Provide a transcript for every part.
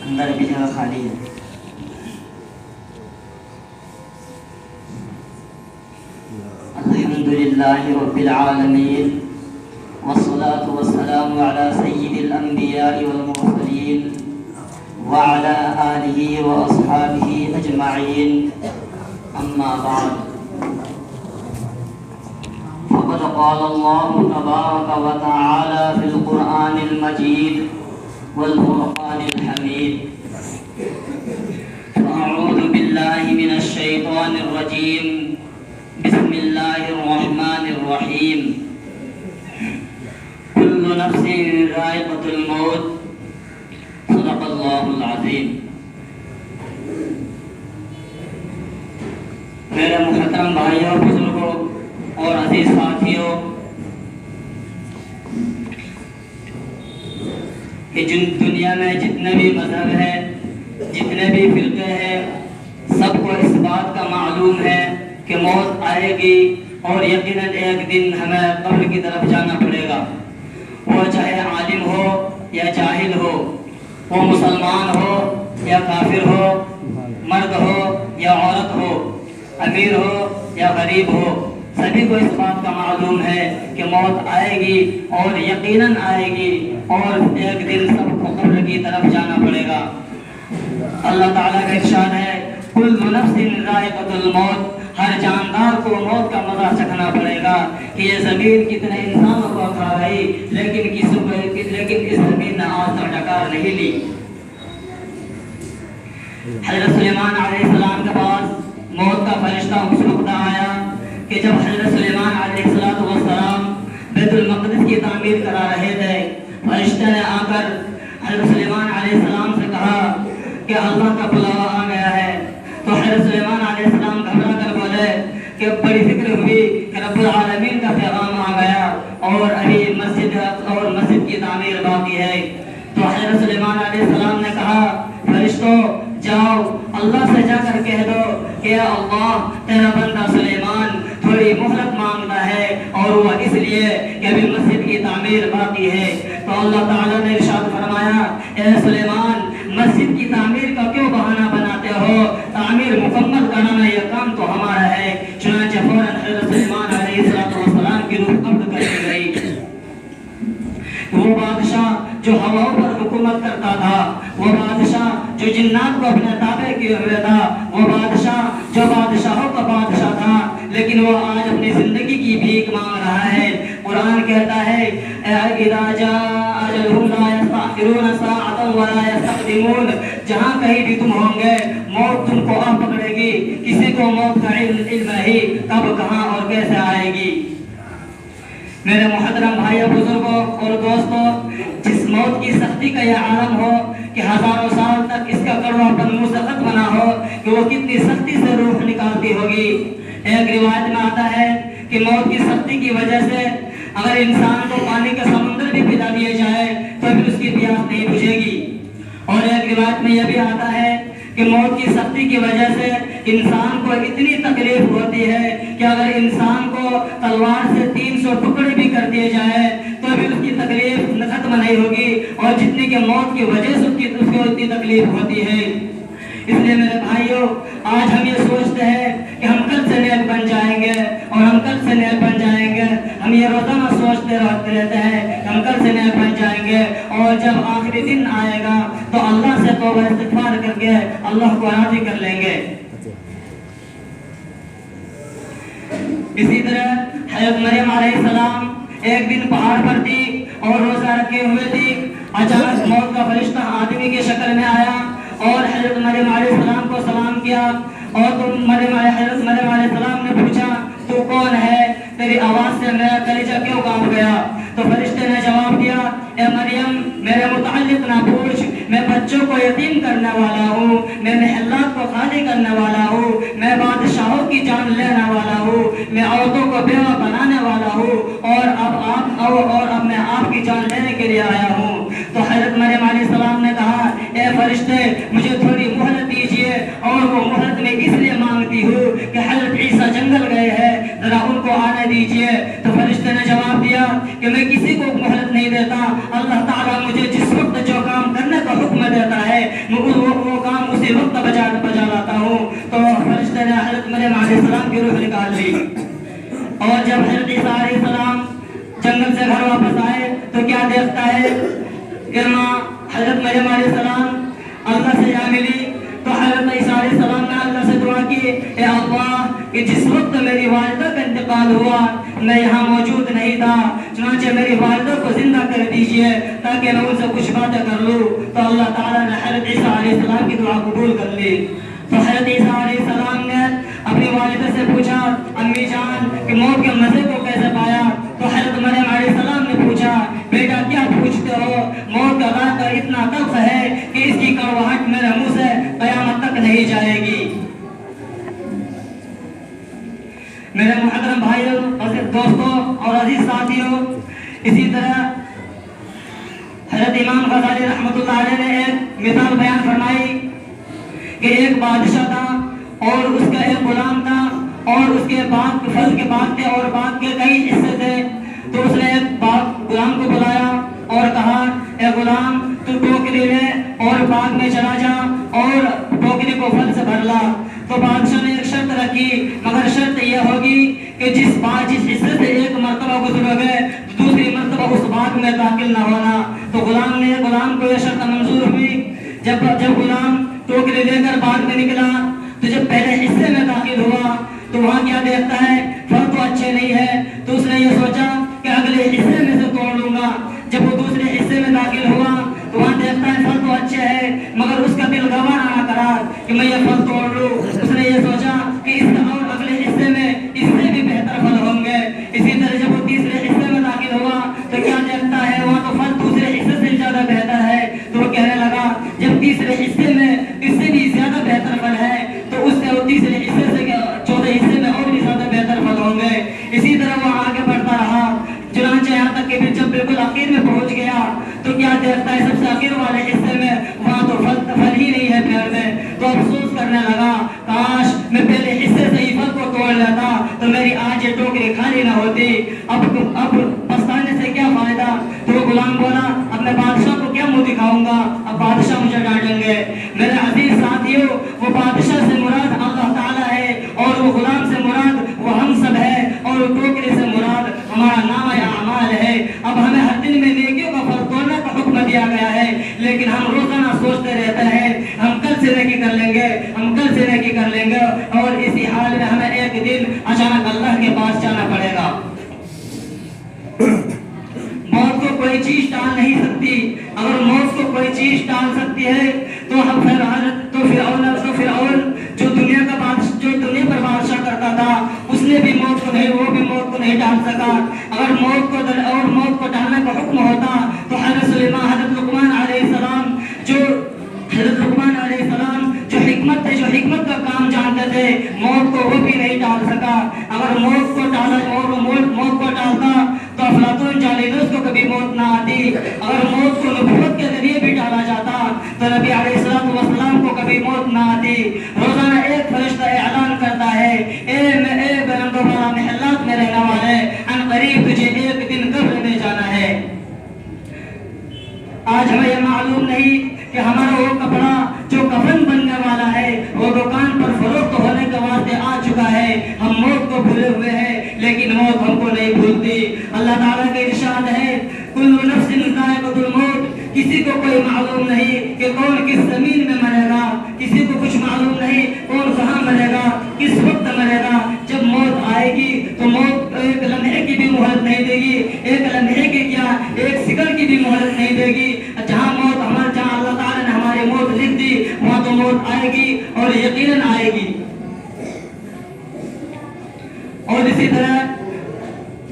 अंदर भी जगह खाली है। अल्हम्दुलिल्लाहि रब्बिल आलमीन वस्सलातु वस्सलामु अला सय्यिदिल अंबिया'i वल मुरसलीन व अला आलिहि व अस्हाबिहि अजमईन। अम्मा बाद, फ़क़द क़ाल अल्लाहु तबारक व तआला फ़िल क़ुरआनिल मजीद वल फ़ुरक़ानिल हमीद। अऊज़ु बिल्लाहि मिनश शैतानिर रजीम। बिस्मिल्लाहिर्रहमानिर्रहीम। कुल्लु नफ्सिन ज़ाइक़तुल मौत। सदक़ल्लाहुल अज़ीम। मेरे मुहतरम भाइयों, बुजुर्गों और अजीज साथियों, कि दुनिया में जितने भी मजहब है, जितने भी फिरके हैं, सबको इस बात का मालूम है कि मौत आएगी और यकीनन एक दिन हमें कब्र की तरफ जाना पड़ेगा। वो चाहे आलिम हो या जाहिल हो, वो मुसलमान हो या काफिर हो, मर्द हो या औरत हो, अमीर हो या गरीब हो, सभी को इस बात का मालूम है कि मौत आएगी और यकीनन आएगी और एक दिन सबको कब्र की तरफ जाना पड़ेगा। अल्लाह ताला का इरशाद है, कुल्लु नफ्सिन ज़ाइक़तुल मौत। हर जानदार को मौत का मजा चखना पड़ेगा कि ये जमीन कितने इंसानों को खा गई, लेकिन इस जमीन ने आज तक डकार नहीं ली। हज़रत सुलेमान अलैहिस्सलाम के पास मौत का फरिश्ता उस वक्त आया कि जब हज़रत सुलेमान अलैहिस्सलाम बैतुल मक़दिस की तामीर करा रहे थे। फरिश्ते ने आकर हज़रत सुलेमान अलैहिस्सलाम से कहा कि अल्लाह का बुलावा आ गया है। तो हज़रत सुलेमान अलैहिस्सलाम घबरा कर बोले कि बड़ी फिक्र हुई कि रब्बुल आलमीन का पैगाम आ गया और अभी मस्जिद की तामीर बाकी है। तो हज़रत सुलेमान अलैहिस्सलाम ने कहा, फरिश्तों जाओ अल्लाह से जाकर कह दो कि अल्लाह, तेरा बंदा सुलेमान थोड़ी मोहलत मांगता है और वो इसलिए कि अभी मस्जिद की तामीर बाकी है। तो अल्लाह ताला ने इरशाद फरमाया, ए सुलेमान, मस्जिद की तामीर का क्यों बहाना बनाते हो? तामीर मुकम्मल कराना यह काम तो हमारा है। चुनांचे फौरन हज़रत सुलेमान अलैहिस्सलाम की रूह कब्ज़ कर ली गई। वो बादशाह जो हवाओं पर हुकूमत करता था, वो बादशाह जो जिन्नात को अपने ताबे किए हुए था, वो बादशाह जो बादशाहों का बादशाह था, लेकिन वो आज अपनी जिंदगी की भीख मांग रहा है। कुरान कहता है, इज़ा जाअ अजलुहुम ला यस्तअखिरून साअतन व ला यस्तक़दिमून। जहाँ कहीं भी तुम होंगे, मौत तुमको आ पकड़ेगी। किसी को मौत का इल्म नहीं कब, कहाँ और कैसे आएगी। मेरे मुहतरम भाइयों, बुजुर्गों और दोस्तों, जिस मौत की सख्ती का यह आलम हो कि हजारों साल तक इसका कड़वापन मुंह से खत्म ना हो, कि वो कितनी सख्ती से रूह निकालती होगी। एक रिवायत में आता है कि मौत की सख्ती की वजह से अगर इंसान को पानी का समुद्र भी पिला दिया जाए तो भी उसकी प्यास नहीं बुझेगी। और एक रिवायत में यह भी आता है कि मौत की सख्ती की वजह से इंसान को इतनी तकलीफ होती है कि अगर इंसान को तलवार से 300 टुकड़े भी कर दिए जाए तो भी उसकी तकलीफ खत्म नहीं होगी, और जितनी के मौत की वजह से उसको इतनी तकलीफ होती है। इसलिए मेरे भाइयों, आज हम ये सोचते हैं कि हम कल से नेक बन जाएंगे और हम कल से नेक बन जाएंगे। हम ये रोजाना सोचते रहते हैं कि हम कल से नेक बन जाएंगे, और जब आखिरी दिन आएगा तो अल्लाह से तौबा इस्तिग़फ़ार करके अल्लाह को राज़ी कर लेंगे। इसी तरह हज़रत मरियम अलैहिस्सलाम एक दिन पहाड़ पर थी और रोजा रखे हुए थी। अचानक मौत का फरिश्ता आदमी की शक्ल में आया और हज़रत मरियम अलैहिस्सलाम को सलाम किया। और हज़रत मरियम अलैहिस्सलाम ने पूछा, तू कौन है? तेरी आवाज से मेरा कलेजा क्यों कांप गया? तो फरिश्ते ने जवाब दिया, ए मरियम, मेरे मुताल्लिक ना पूछ। मैं बच्चों को यतीम करने वाला हूँ, मैं महल्लात को खाली करने वाला हूँ, मैं बादशाहों की जान लेने वाला हूँ, मैं औरतों को बेवा बनाने वाला हूँ, और अब मैं आपकी जान लेने के लिए आया हूँ। तो हज़रत मरियम अलैहिस्सलाम ने कहा, ए फरिश्ते, मुझे थोड़ी मोहलत दीजिए। और वो मोहलत में इसलिए मांगती हूँ कि हज़रत ईसा जंगल गए हैं, जरा उनको आने दीजिए। तो फरिश्ते ने जवाब दिया कि मैं किसी को मोहलत नहीं देता। अल्लाह ताला मुझे जिस वक्त जो काम करने का हुक्म देता है मैं उसी वक्त बचा लाता हूँ। तो फरिश्ते ने हज़रत मरियम अलैहिस्सलाम की रूह निकाल ली। और जब हज़रत ईसा अलैहिस्सलाम जंगल से घर वापस आए तो क्या देखता है कि माँ हज़रत मरियम अलैहिस्सलाम अल्लाह से जा मिली। तो हज़रत ईसा अलैहिस्सलाम ने अल्लाह से दुआ की, ए अल्लाह कि जिस वक्त मेरी वालिदा का इंतकाल हुआ मैं यहाँ मौजूद नहीं था, चुनांचे मेरी वालिदा को जिंदा कर दीजिए ताकि मैं उनसे कुछ बातें कर लूँ। तो अल्लाह ताला ने हज़रत ईसा अलैहिस्सलाम की दुआ कबूल कर ली। तो हज़रत ईसा अलैहिस्सलाम ने अपनी वालिदा से पूछा, अम्मी जान कि मौत के मज़े को कैसे पाया? तो हज़रत मरियम अलैहिस्सलाम ने पूछा, बेटा क्या पूछते हो? मौत का रास्ता इतना तल्ख है कि इसकी कड़वाहट मेरे मुंह से क़यामत तक नहीं जाएगी। मेरे मुहतरम भाइयों और दोस्तों और अजीज साथियों, इसी तरह हज़रत इमाम गज़ाली रहमतुल्लाह अलैह ने एक मिसाल बयान फरमाई कि एक बादशाह था और उसका एक गुलाम था और उसके बाग फल के बाग थे और बाग के कई हिस्से थे। तो उसने एक गुलाम को बुलाया और कहा, ए गुलाम तू टोकरी ले और बाग में चला जा और टोकरी को फल से भर ला। तो बादशाह ने एक शर्त रखी, मगर शर्त यह होगी कि जिस हिस्से से एक मर्तबा गुजरोगे तो दूसरी मर्तबा उस बाग में दाखिल न होना। तो गुलाम को यह शर्त मंजूर हुई। जब गुलाम टोकरी लेकर बाग में निकला तो जब पहले हिस्से में दाखिल हुआ तो वहाँ क्या देखता है, फल तो अच्छे नहीं है। तो उसने ये सोचा कि अगले हिस्से में से तोड़ लूंगा। जब वो दूसरे हिस्से में दाखिल हुआ तो वहाँ देखता है फल तो अच्छे है, मगर उसका दिल गवाह ना करा कि मैं ये फल तोड़ लूँ। उसने ये सोचा कि इसका और अगले हिस्से में इससे भी बेहतर फल होंगे। इसी तरह जब वो तीसरे हिस्से में दाखिल हुआ तो क्या देखता है, वहाँ तो फल दूसरे हिस्से से ज्यादा बेहतर है। तो वो कहने लगा, जब तीसरे हिस्से में इससे भी ज्यादा बेहतर फल है तो उससे तीसरे हिस्से से चौथे हिस्से में और भी ज्यादा बेहतर फल होंगे। इसी तरह वो आगे बढ़ता रहा, चुनांचे यहाँ तक कि जब बिल्कुल आखिर में पहुंच गया तो क्या देखता है, सबसे आखिर वाले हिस्से में वहाँ तो फल ही नहीं है पेड़ में। तो अफसोस करने लगा, काश मैं पहले हिस्से से ही फल को तोड़ लेता तो मेरी आज ये टोकरी खाली ना होती। अब पछताने से क्या फायदा। तो गुलाम बोला, अब मैं बादशाह को क्या मुंह दिखाऊंगा, अब बादशाह मुझे डांटेंगे। मेरे अजीज साथियों, वो बादशाह से मुराद अल्लाह ताला है और वो गुलाम से मुराद वो हम सब है और वो टोकरी से मुराद हमारा नाम या अमाल है। अब हमें हर दिन में नेकियों का फल तोड़ने का हुक्म दिया गया है, लेकिन हम रोजाना सोचते रहते हैं हम कल से नेकी कर लेंगे, हम कल से नेकी कर लेंगे। और इसी हाल में हमें एक दिन अचानक अल्लाह के पास जाना पड़ेगा। मौत को कोई चीज टाल नहीं सकती। अगर मौत को कोई चीज टाल सकती है तो हम फिरऔन जो दुनिया पर बादशाह करता था उसने भी मौत को नहीं टाल सका। अगर मौत को टालने का हुक्म होता तो हज़रत लुक़मान अलैहिस्सलाम जो हिकमत का काम जानते थे, मौत को वो भी नहीं टाल सका। अगर मौत को टालता तो अफलातून जालिदोस को कभी मौत ना आती। अगर मौत को नबूवत के जरिए भी टाला जाता तो नबी अलैहिस्सलाम को कभी मौत ना आती। रोजाना एक फरिश्ता ऐलान करता है, ए बनंदोबाला महल्लात में रहने वाले, अनकरीब तुझे एक दिन कब्र में जाना है। आज हमें यह मालूम नहीं कि हमारा वो कपड़ा जो कफन बनने वाला है वो दुकान पर फरोख्त होने के वास्ते आ चुका है। हम मौत को भूले हुए हैं, लेकिन मौत हमको नहीं भूलती। अल्लाह ताला का इरशाद है, कुल्लु नफ्सिन ज़ाइक़तुल मौत। किसी को कोई मालूम नहीं कि कौन किस जमीन में मरेगा, किसी को कुछ मालूम नहीं कौन कहाँ मरेगा, किस वक्त मरेगा। जब मौत आएगी तो मौत एक लम्हे की भी मोहलत नहीं देगी, एक लम्हे की क्या एक सेकंड की भी मोहलत नहीं देगी। जहाँ अल्लाह ताला ने हमारी मौत लिख दी वहाँ तो मौत आएगी और यकीनन आएगी। और इसी तरह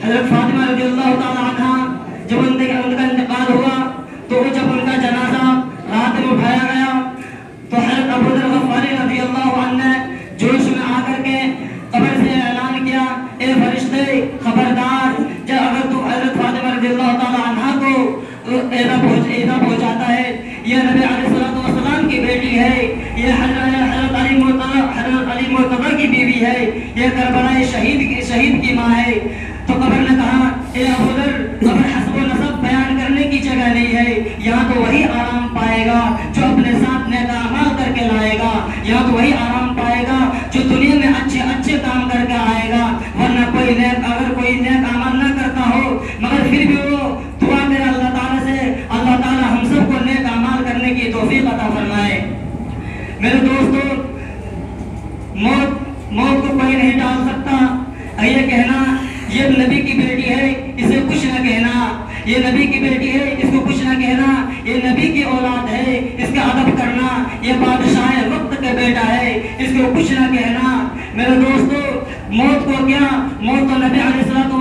हज़रत फातिमा रज़ियल्लाहु ताला अन्हा जब उनका इंतकाल हुआ तो जब उनका जनाजा रात में उठाया गया तो हज़रत अबू ज़र ग़फ़ारी रज़ियल्लाहु अन्हु जोश में आकर के कब्र से ऐलान किया, ए फरिश्ते खबरदार, जब अगर तू हज़रत फातिमा रज़ियल्लाहु ताला अन्हा को ऐसा पहुंचाता है, यह नबी अलैहिस्सलातु वस्सलाम की बेटी है, यह हज़रत अली मुर्तज़ा की बीवी है, यह करबला शहीद की माँ है। तो कब्र ने कहा, ए अबू ज़र, कब्र हस्ब व नसब बयान करने की जगह नहीं है, यहाँ तो वही आराम पाएगा जो अपने साथ नेक अमाल करके लाएगा। तौफीक अता फरमाए। मेरे दोस्तों, मौत को कोई नहीं टाल सकता। ये कहना ये नबी की बेटी है, इसे कुछ न कहना, ये नबी की बेटी है, इसको कुछ न कहना, ये नबी की औलाद है, इसका अदब करना, ये बादशाह वक्त का बेटा है, इसको कुछ न कहना। मेरे दोस्तों, मौत को क्या, मौत तो नबी अलैहिस्सलाम को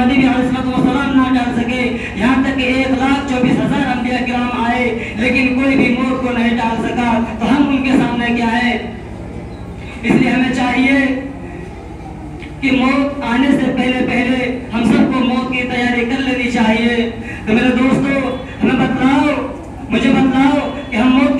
नबी अलैहिस्सलाम ना डाल सके। यहाँ तक कि 1,24,000 अंबिया किराम आए, लेकिन कोई भी मौत को नहीं डाल सका, तो हम उनके सामने क्या है। इसलिए हमें चाहिए कि मौत आने से पहले हम सबको मौत की तैयारी कर लेनी चाहिए। तो मेरे दोस्तों, मुझे बतलाओ कि हम मौत की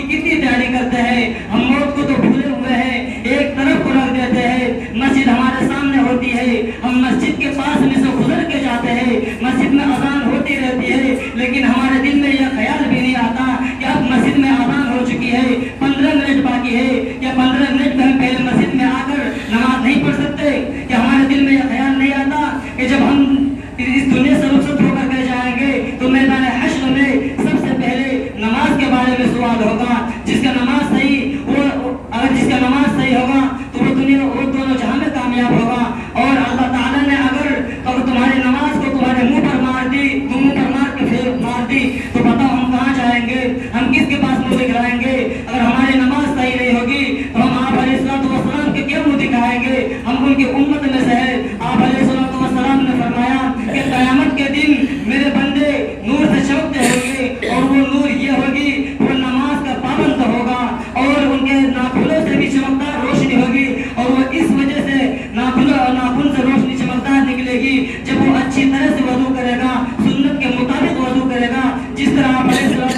कितनी तैयारी करते हैं। हम मौत को तो भूले हुए हैं, एक तरफ को रख देते हैं। मस्जिद हमारे सामने होती है, हम मस्जिद के पास में से गुजर के जाते हैं, मस्जिद में अजान होती रहती है, लेकिन हमारे दिल में यह ख्याल भी नहीं आता कि अब मस्जिद में अजान हो चुकी है, 15 मिनट बाकी है, या 15 मिनट में हम पहले मस्जिद में आकर नमाज नहीं पढ़ सकते। कि हमारे दिल में यह ख्याल नहीं आता कि जब हम इस दुनिया से रुखसत होकर के जाएंगे तो मैदान हश्र में सबसे पहले नमाज के बारे में सवाल होगा। जिसका नमाज सही होगा तो वो दोनों जहां में कामयाब होगा। और अल्लाह ताला ने अगर तुम्हारी नमाज को तुम्हारे मुंह पर मार दी, तुम मुंह पर मार के फिर मार दी, तो बताओ हम कहाँ जाएंगे, हम किसके पास मुंह दिखाएंगे। अगर हमारी नमाज सही नहीं होगी तो हम आप अलैहिस्सलाम के क्या मुंह दिखाएंगे, हम उनकी उम्मत में से है। आप अलैहिस्सलाम ने फरमाया कि क़यामत के दिन मेरे बंदे नूर से चमकते होंगे, और वो नूर ये होगी, वो नमाज का पाबंद होगा, और उनके नाखूनों से भी चमकदार रोशनी होगी, और वो इस वजह से नाखून से रोशनी चमकदार निकलेगी जब वो अच्छी तरह से वजू करेगा, सुन्नत के मुताबिक वजू करेगा। जिस तरह आप अलैहिस्सलाम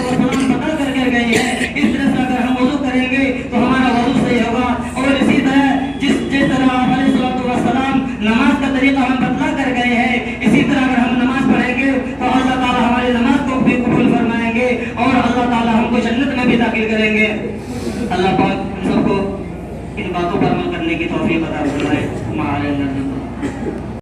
बता करके गए हैं, इस तरह से अगर हम वजू करेंगे तो हमारा वजू सही होगा। और इसी तरह जिस तरह आप अलैहिस्सलाम नमाज का तरीका हम बतला कर गए हैं, इसी तरह अगर हम नमाज पढ़ेंगे तो अल्लाह ताला हमारी नमाज को भी कबूल फरमाएंगे, और अल्लाह ताला हमको जन्नत में भी दाखिल करेंगे। अल्लाह पाक हम सबको इन बातों पर अमल करने की तौफीक अता फरमाए।